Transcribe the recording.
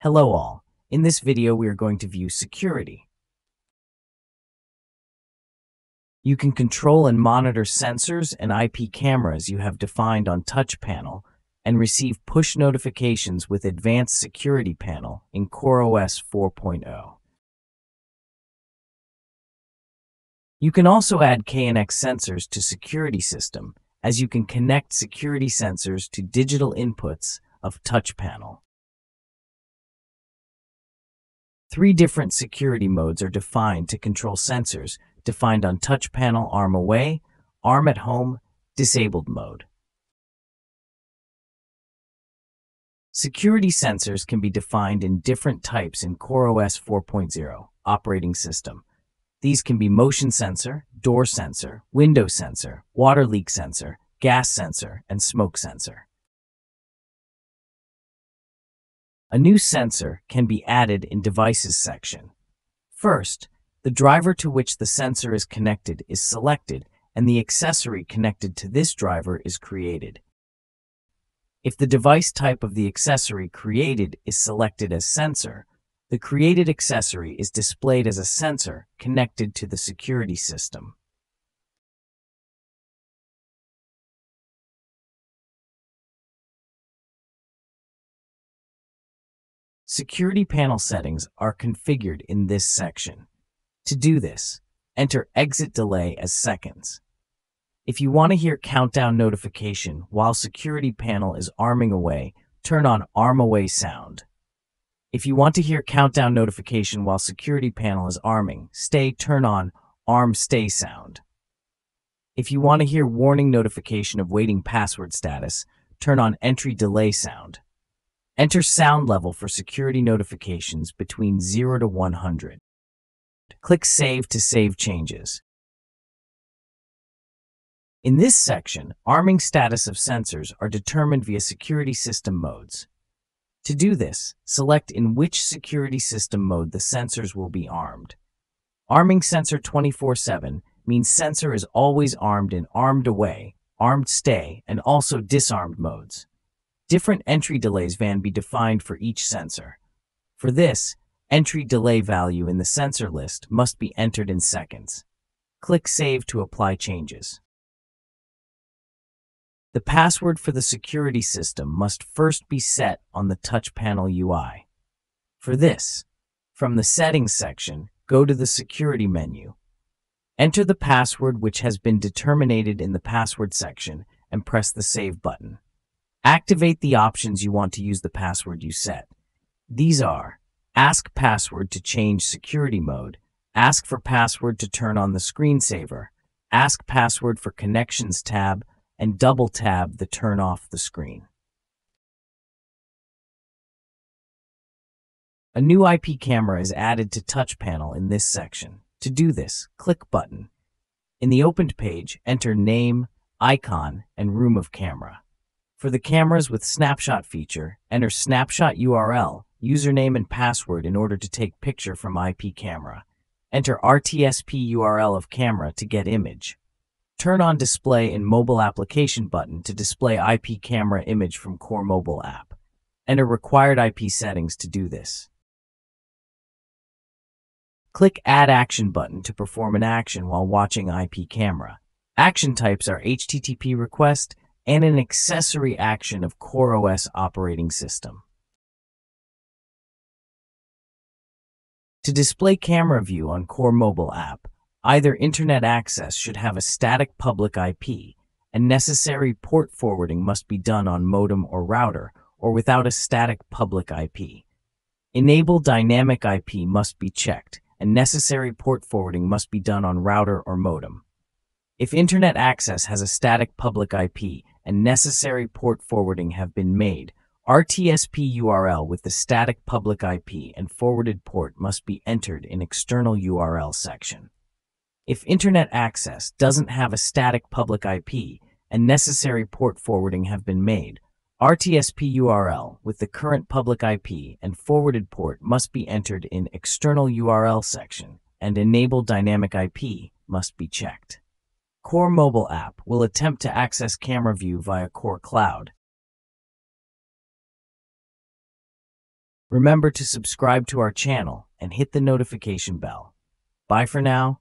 Hello all. In this video, we are going to view security. You can control and monitor sensors and IP cameras you have defined on Touch Panel and receive push notifications with Advanced Security Panel in CoreOS 4.0. You can also add KNX sensors to security system, as you can connect security sensors to digital inputs of Touch Panel. 3 different security modes are defined to control sensors, defined on Touch Panel: Arm Away, Arm at Home, Disabled mode. Security sensors can be defined in different types in CoreOS 4.0 operating system. These can be motion sensor, door sensor, window sensor, water leak sensor, gas sensor, and smoke sensor. A new sensor can be added in Devices section. First, the driver to which the sensor is connected is selected, and the accessory connected to this driver is created. If the device type of the accessory created is selected as sensor, the created accessory is displayed as a sensor connected to the security system. Security panel settings are configured in this section. To do this, enter exit delay as seconds. If you want to hear countdown notification while security panel is arming away, turn on Arm Away sound. If you want to hear countdown notification while security panel is arming, turn on Arm Stay sound. If you want to hear warning notification of waiting password status, turn on Entry Delay sound. Enter sound level for security notifications between 0 to 100. Click Save to save changes. In this section, arming status of sensors are determined via security system modes. To do this, select in which security system mode the sensors will be armed. Arming sensor 24/7 means sensor is always armed in Armed Away, Armed Stay, and also Disarmed modes. Different entry delays can be defined for each sensor. For this, entry delay value in the sensor list must be entered in seconds. Click Save to apply changes. The password for the security system must first be set on the Touch Panel UI. For this, from the Settings section, go to the Security menu. Enter the password which has been determined in the Password section and press the Save button. Activate the options you want to use the password you set. These are: Ask Password to change security mode, Ask for Password to turn on the screensaver, Ask Password for Connections tab, and double tab to turn off the screen. A new IP camera is added to Touch Panel in this section. To do this, click button. In the opened page, enter name, icon, and room of camera. For the cameras with snapshot feature, enter snapshot URL, username and password in order to take picture from IP camera. Enter RTSP URL of camera to get image. Turn on Display in Mobile Application button to display IP camera image from Core Mobile app. Enter required IP settings to do this. Click Add Action button to perform an action while watching IP camera. Action types are HTTP request and an accessory action of CoreOS operating system. To display camera view on Core Mobile app, either internet access should have a static public IP, and necessary port forwarding must be done on modem or router, or without a static public IP. Enable dynamic IP must be checked, and necessary port forwarding must be done on router or modem. If internet access has a static public IP and necessary port forwarding have been made, RTSP URL with the static public IP and forwarded port must be entered in External URL section. If internet access doesn't have a static public IP and necessary port forwarding have been made, RTSP URL with the current public IP and forwarded port must be entered in External URL section, and Enable Dynamic IP must be checked. Core Mobile app will attempt to access camera view via Core Cloud. Remember to subscribe to our channel and hit the notification bell. Bye for now,